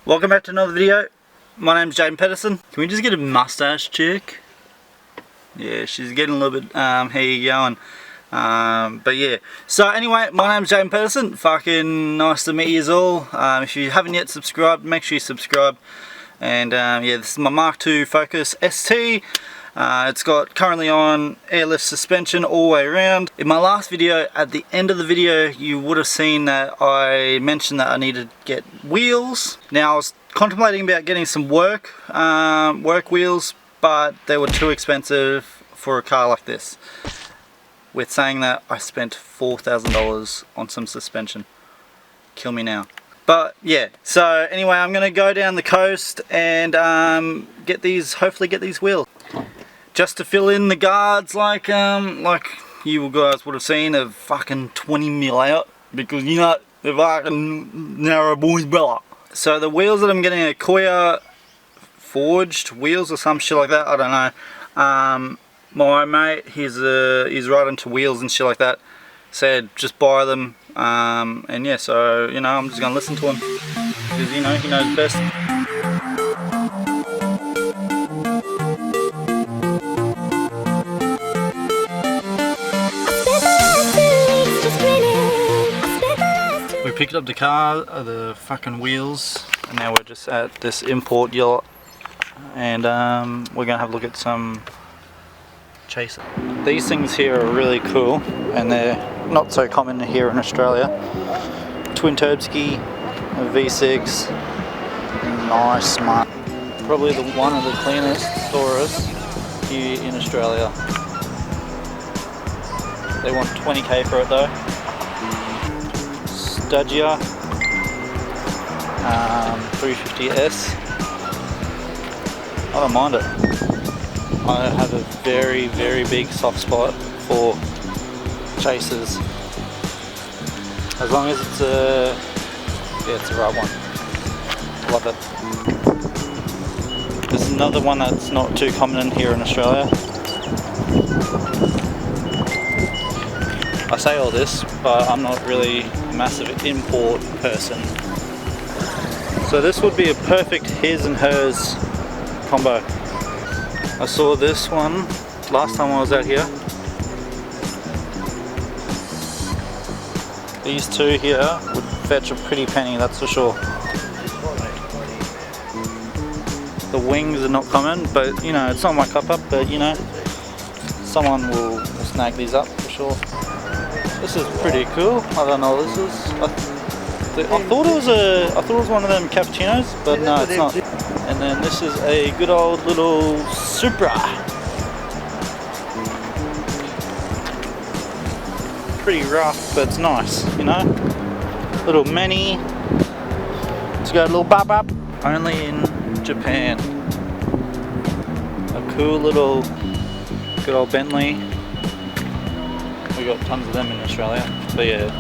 Welcome back to another video. My name's Jaden Pedersen. Can we just get a mustache chick? Yeah, she's getting a little bit hairy going. But yeah. So anyway, my name's Jaden Pedersen. Fucking nice to meet you all. If you haven't yet subscribed, make sure you subscribe. And yeah, this is my Mark II Focus ST. It's got currently on airlift suspension all the way around. In my last video, at the end of the video, you would have seen that I mentioned that I needed to get wheels. Now I was contemplating about getting some work wheels, but they were too expensive for a car like this. With saying that, I spent $4,000 on some suspension. Kill me now. But yeah, so anyway, I'm gonna go down the coast and hopefully get these wheels. Just to fill in the guards like you guys would have seen a fucking 20 mil out, because you know the fucking narrow boys brother. So the wheels that I'm getting are Koya forged wheels or some shit like that, I don't know. My mate, he's right into wheels and shit like that, said just buy them, and yeah, so you know, I'm just gonna listen to him because you know he knows best. We picked up the car, the fucking wheels, and now we're just at this import yacht, and we're gonna have a look at some chaser. These things here are really cool, and they're not so common here in Australia. Twin turbski, a V6, nice, smart. Probably one of the cleanest Taurus here in Australia. They want 20k for it though. Stagia 350S. I don't mind it. I have a very big soft spot for chasers. As long as it's it's the right one. Love it. There's another one that's not too common here in Australia. I say all this, but I'm not really a massive import person. So this would be a perfect his and hers combo. I saw this one last time I was out here. These two here would fetch a pretty penny, that's for sure. The wings are not common, but you know, it's not my cup up, but you know, someone will snag these up for sure. This is pretty cool. I don't know what this is. I thought it was one of them cappuccinos, but no, it's not. And then this is a good old little Supra. Pretty rough, but it's nice, you know. Little mini. It's got a little bop bop. Only in Japan. A cool little, good old Bentley. We got tons of them in Australia, but yeah.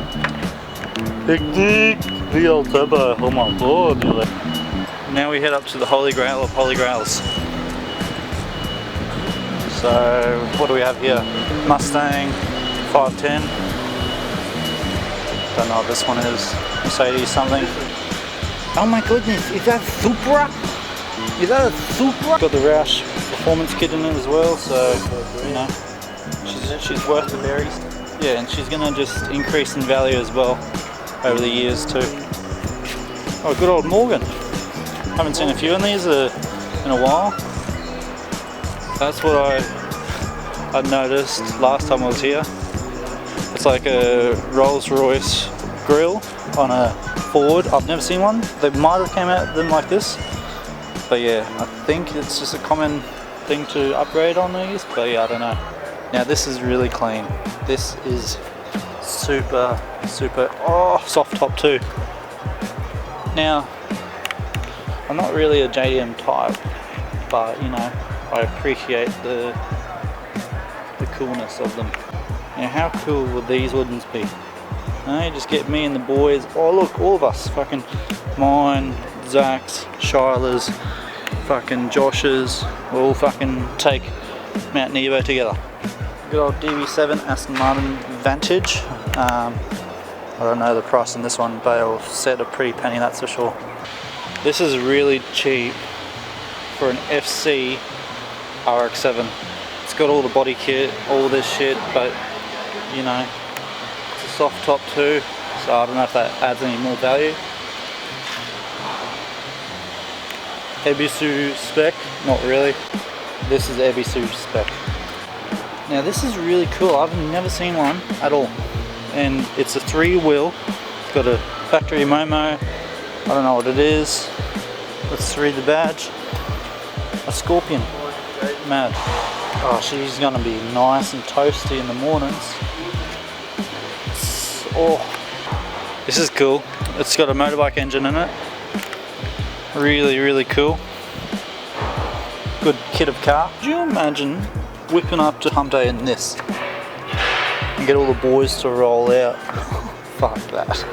The old turbo, oh my god. Now we head up to the Holy Grail of Holy Grails. So, what do we have here? Mustang 510. Don't know what this one is. Mercedes something. Oh my goodness, is that Supra? Is that a Supra? Got the Roush performance kit in it as well, so you know. She's worth the berries. Yeah, and she's gonna just increase in value as well over the years too. Oh, good old Morgan. Haven't seen a few in these in a while. That's what I noticed last time I was here. It's like a Rolls Royce grill on a Ford. I've never seen one. They might have came out them like this, but yeah, I think it's just a common thing to upgrade on these. But yeah, I don't know. Now this is really clean. This is super, oh, soft top too. Now, I'm not really a JDM type, but you know, I appreciate the coolness of them. Now how cool would these woods be? You just get me and the boys, oh look, all of us, fucking mine, Zach's, Shila's, fucking Josh's, we'll all fucking take Mount Nebo together. Good old DB7 Aston Martin Vantage. I don't know the price on this one, but it'll set a pretty penny, that's for sure. This is really cheap for an FC RX-7. It's got all the body kit, all this shit, but you know, it's a soft top too, so I don't know if that adds any more value. Ebisu spec, not really. This is Ebisu spec. Now this is really cool, I've never seen one at all. And it's a 3-wheel, it's got a factory Momo, I don't know what it is. Let's read the badge. A Scorpion. Mad. Oh, she's gonna be nice and toasty in the mornings. Oh, this is cool. It's got a motorbike engine in it. Really, really cool. Good kit of car. Could you imagine whipping up to Hump Day in this and get all the boys to roll out? Fuck that.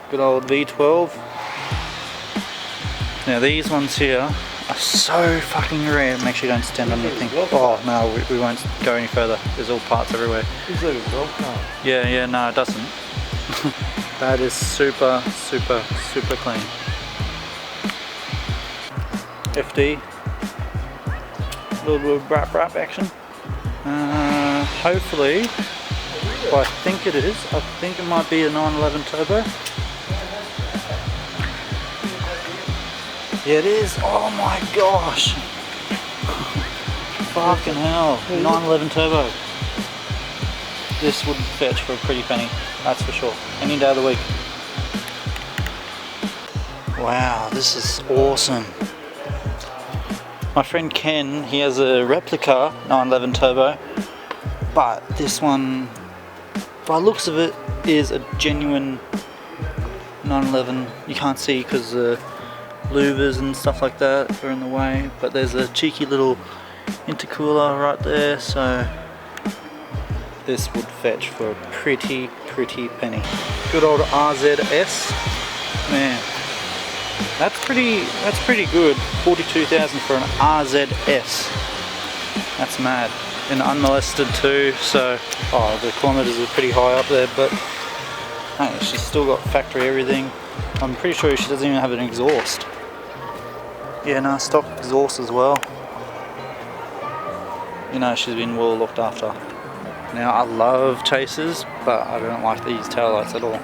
Good old V12. Now these ones here are so fucking rare. Make sure you don't stand on anything. Oh no, we won't go any further. There's all parts everywhere. It's like a golf car. Yeah, no it doesn't. That is super, super, super clean. FD. A little bit of brap action. Hopefully, well, I think it is. I think it might be a 911 turbo. Yeah, it is. Oh my gosh. Fucking hell. 911 turbo. This would fetch for a pretty penny. That's for sure. Any day of the week. Wow, this is awesome. My friend Ken, he has a replica 911 turbo, but this one, by looks of it, is a genuine 911. You can't see because the louvers and stuff like that are in the way, but there's a cheeky little intercooler right there, so this would fetch for a pretty penny. Good old RZS, man. That's pretty good. 42,000 for an RZS. That's mad. And unmolested too, so the kilometers are pretty high up there, but hey, she's still got factory everything. I'm pretty sure she doesn't even have an exhaust. Yeah, no, stock exhaust as well. You know, she's been well looked after. Now I love chasers, but I don't like these taillights at all.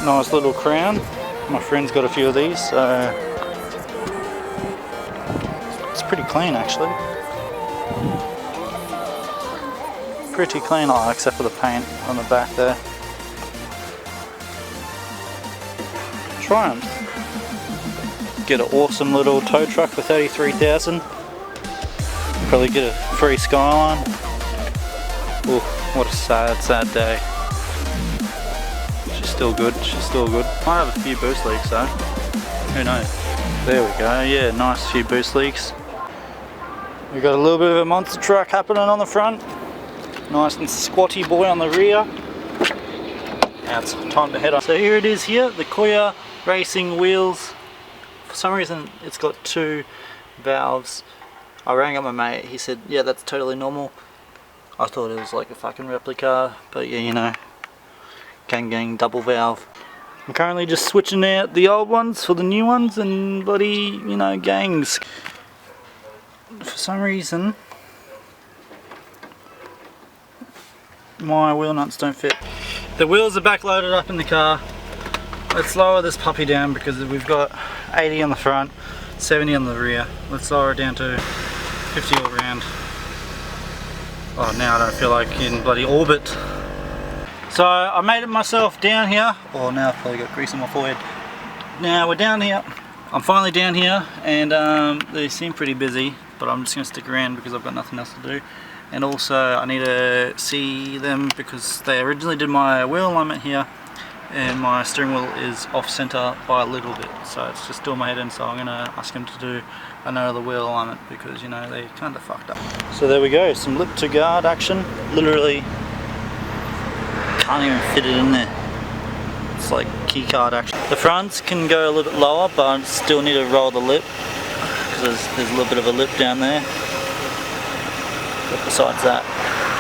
Nice little crown. My friend's got a few of these, so it's pretty clean actually. Pretty clean, except for the paint on the back there. Triumph. Get an awesome little tow truck for 33,000. Probably get a free Skyline. Ooh, what a sad day. She's still good. Might have a few boost leaks though. Who knows? There we go. Yeah, nice few boost leaks. We've got a little bit of a monster truck happening on the front. Nice and squatty boy on the rear. Now it's time to head on. So here it is here, the Koya Racing wheels. For some reason it's got 2 valves. I rang up my mate, he said, yeah, that's totally normal. I thought it was like a fucking replica, but yeah, you know, gang double valve. I'm currently just switching out the old ones for the new ones and bloody, you know, gangs. For some reason, my wheel nuts don't fit. The wheels are back loaded up in the car. Let's lower this puppy down because we've got 80 on the front, 70 on the rear. Let's lower it down to 50 all round. Oh, now I don't feel like in bloody orbit. So I made it myself down here. Oh, now I've probably got grease on my forehead. Now we're down here. I'm finally down here and they seem pretty busy, but I'm just going to stick around because I've got nothing else to do. And also I need to see them because they originally did my wheel alignment here and my steering wheel is off center by a little bit, so it's just still my head in, so I'm going to ask them to do another wheel alignment because, you know, they kind of fucked up. So there we go, some lip to guard action. Literally can't even fit it in there. It's like key card action. The fronts can go a little bit lower, but I still need to roll the lip because there's a little bit of a lip down there. But besides that,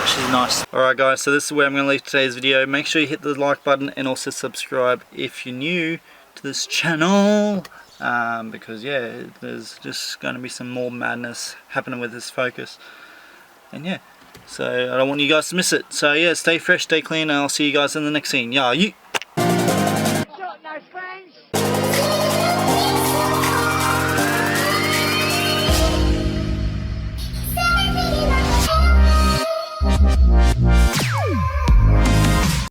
she's nice. Alright guys, so this is where I'm going to leave today's video. Make sure you hit the like button and also subscribe if you're new to to this channel, because yeah, there's just going to be some more madness happening with this Focus, and yeah, so I don't want you guys to miss it. So yeah, stay fresh, stay clean, and I'll see you guys in the next scene. Yeah, you.